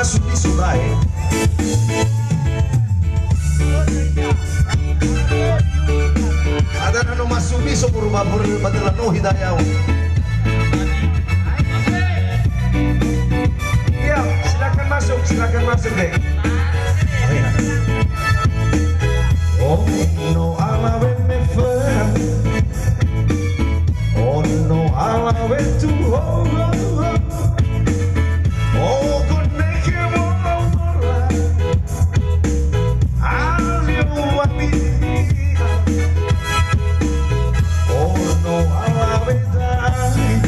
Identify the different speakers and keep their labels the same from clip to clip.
Speaker 1: masuk di Surai. Ada nano masuk di Sumurba Badalano Hidayah. Ya, silakan masuk deh. Oh no, alawe me fera. Oh no, alawe tu ho. Oh, koneke mola mola. Alio wapi. Oh no, alawe dai.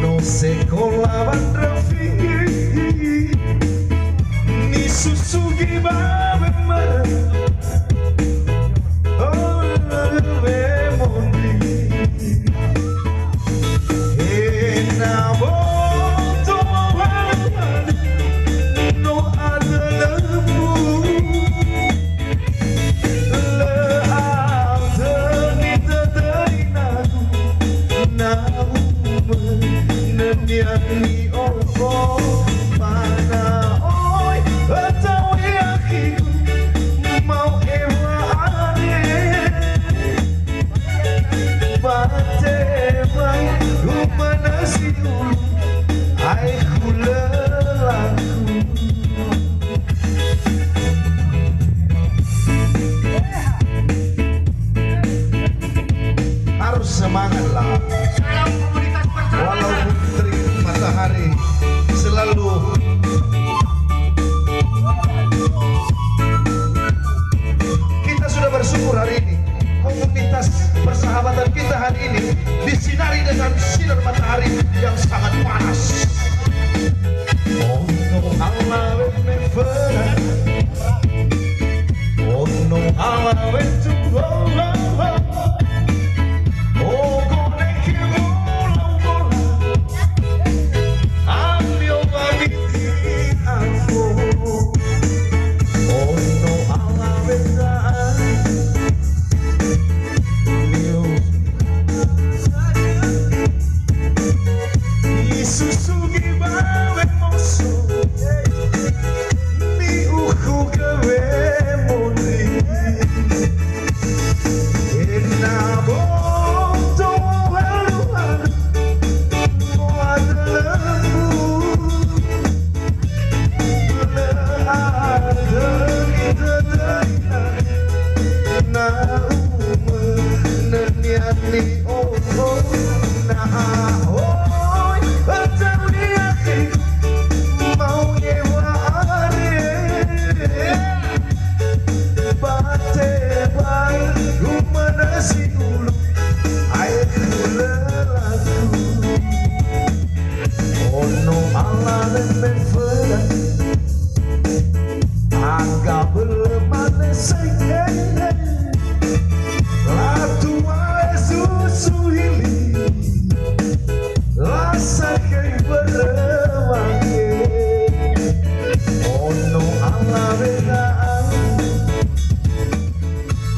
Speaker 1: No se colaban rafi. Ni susugi babe mar. Oh, babe mondi. Na boto no ada lembu le ada ni tadai na neniani oko mana oi atau yakin mau ewa ane bate bai umana siu ai kulelaku harus semangat lah. Walaupun terik matahari selalu kita sudah bersyukur hari ini komunitas persahabatan kita hari ini disinari dengan sinar matahari yang sangat panas. Oh no, Allah me fera. Oh no, Allah me tu. Oh, koneke mola mola. Alio babiti aku. Oh no, Allah me dai. Susugi bawe moso mi uku gawe moni ena boto haluan wadelamu le ada idadaya na neniani oho na oi atau yakin mau ewa ane bate bai umana siulu air kulelaku. Oh no, Allah dan fera agak belemane sayang latua susu hili rasa kayak berwangi. Oh no, Allah beda.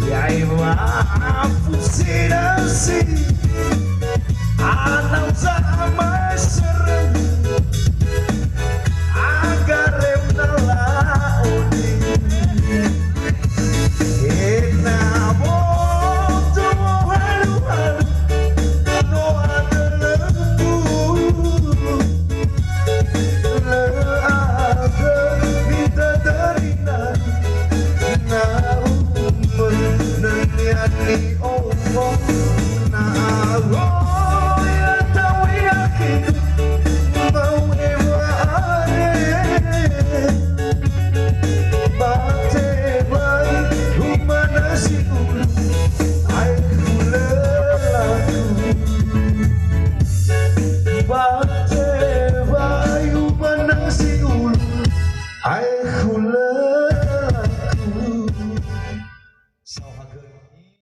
Speaker 1: Ya ibu aku sih